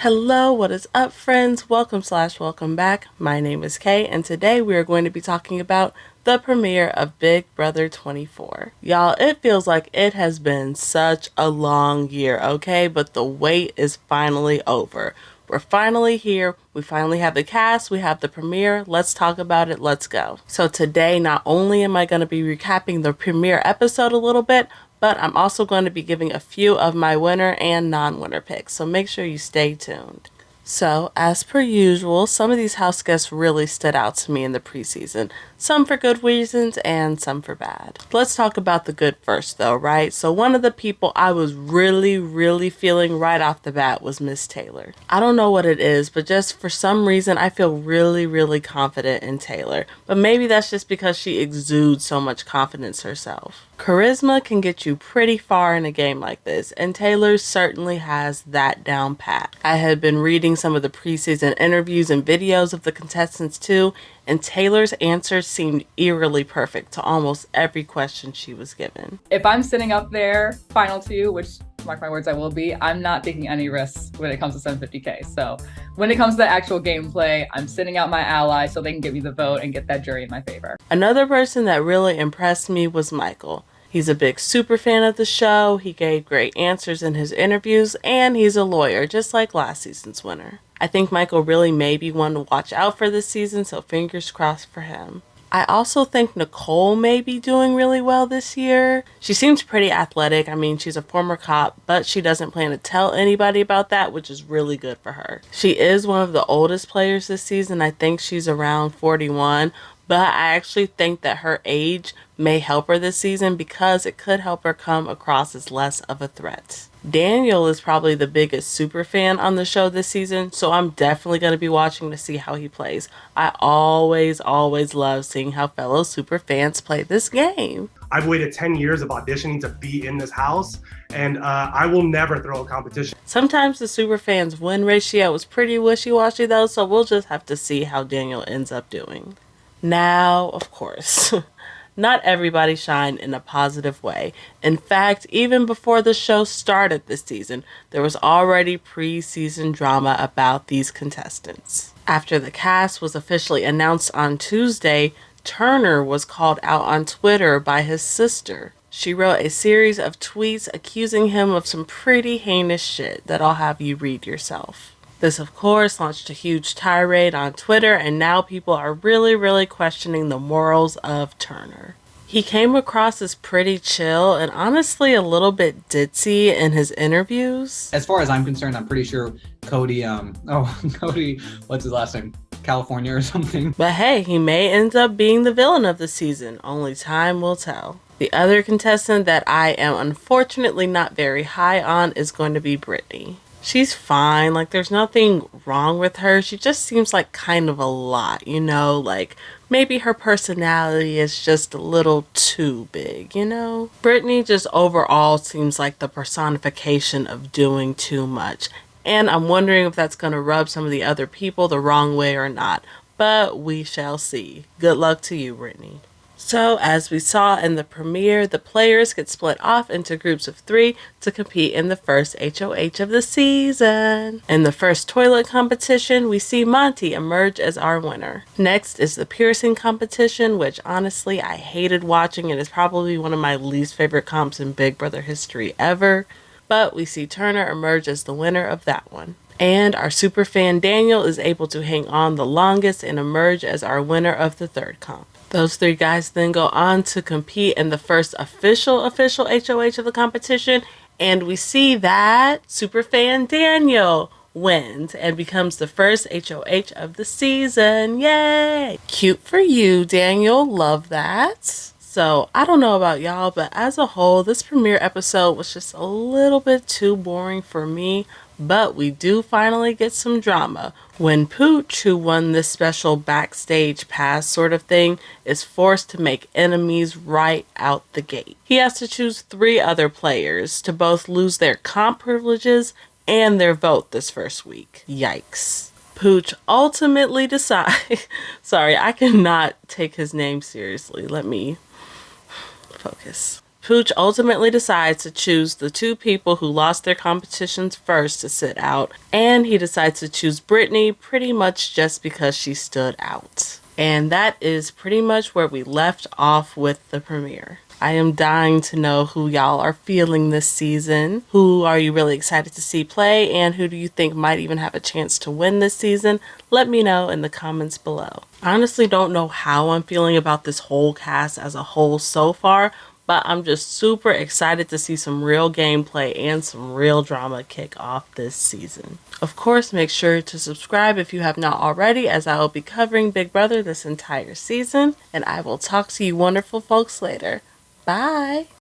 Hello, what is up, friends? Welcome back. My name is Kay, and today we are going to be talking about the premiere of Big Brother 24. Y'all, it feels like it has been such a long year, okay? But the wait is finally over. We're finally here. We finally have the cast. We have the premiere. Let's talk about it. Let's go. So today, not only am I going to be recapping the premiere episode a little bit, but I'm also going to be giving a few of my winner and non-winner picks, so make sure you stay tuned. So, as per usual, some of these house guests really stood out to me in the preseason. Some for good reasons and some for bad. Let's talk about the good first though, right? So one of the people I was really feeling right off the bat was Miss Taylor. I don't know what it is, but just for some reason I feel really confident in Taylor. But maybe that's just because she exudes so much confidence herself. Charisma can get you pretty far in a game like this, and Taylor certainly has that down pat. I had been reading some of the preseason interviews and videos of the contestants too, and Taylor's answers seemed eerily perfect to almost every question she was given. If I'm sitting up there, final two, which mark my words I will be, I'm not taking any risks when it comes to 750K. So when it comes to the actual gameplay, I'm sitting out my ally so they can give me the vote and get that jury in my favor. Another person that really impressed me was Michael. He's a big super fan of the show, he gave great answers in his interviews, and he's a lawyer, just like last season's winner. I think Michael really may be one to watch out for this season, so fingers crossed for him. I also think Nicole may be doing really well this year. She seems pretty athletic. I mean, she's a former cop, but she doesn't plan to tell anybody about that, which is really good for her. She is one of the oldest players this season. I think she's around 41, but I actually think that her age may help her this season because it could help her come across as less of a threat. Daniel is probably the biggest super fan on the show this season, so I'm definitely going to be watching to see how he plays. I always love seeing how fellow super fans play this game. I've waited 10 years of auditioning to be in this house, and I will never throw a competition. Sometimes the super fans win ratio is pretty wishy-washy though, so we'll just have to see how Daniel ends up doing. Now, of course, not everybody shined in a positive way. In fact, even before the show started this season, there was already pre-season drama about these contestants. After the cast was officially announced on Tuesday, Turner was called out on Twitter by his sister. She wrote a series of tweets accusing him of some pretty heinous shit that I'll have you read yourself. This, of course, launched a huge tirade on Twitter, and now people are really questioning the morals of Turner. He came across as pretty chill and honestly a little bit ditzy in his interviews. As far as I'm concerned, I'm pretty sure Cody, Cody, what's his last name? California or something. But hey, he may end up being the villain of the season. Only time will tell. The other contestant that I am unfortunately not very high on is going to be Brittany. She's fine, like there's nothing wrong with her. She just seems like kind of a lot, you know, like maybe her personality is just a little too big, you know? Brittany just overall seems like the personification of doing too much. And I'm wondering if that's going to rub some of the other people the wrong way or not. But we shall see. Good luck to you, Brittany. So, as we saw in the premiere, the players get split off into groups of 3 to compete in the first HOH of the season. In the first toilet competition, we see Monte emerge as our winner. Next is the piercing competition, which honestly I hated watching and is probably one of my least favorite comps in Big Brother history ever. But we see Turner emerge as the winner of that one. And our super fan Daniel is able to hang on the longest and emerge as our winner of the third comp. Those 3 guys then go on to compete in the first official HOH of the competition, and we see that superfan Daniel wins and becomes the first HOH of the season. Yay! Cute for you, Daniel. Love that. So, I don't know about y'all, but as a whole, this premiere episode was just a little bit too boring for me. But we do finally get some drama when Pooch, who won this special backstage pass sort of thing, is forced to make enemies right out the gate. He has to choose 3 other players to both lose their comp privileges and their vote this first week. Yikes. Pooch ultimately decides... Sorry, I cannot take his name seriously. Let me focus. Pooch ultimately decides to choose the 2 people who lost their competitions first to sit out, and he decides to choose Brittany pretty much just because she stood out. And that is pretty much where we left off with the premiere. I am dying to know who y'all are feeling this season. Who are you really excited to see play, and who do you think might even have a chance to win this season? Let me know in the comments below. I honestly don't know how I'm feeling about this whole cast as a whole so far, but I'm just super excited to see some real gameplay and some real drama kick off this season. Of course, make sure to subscribe if you have not already, as I will be covering Big Brother this entire season, and I will talk to you wonderful folks later. Bye!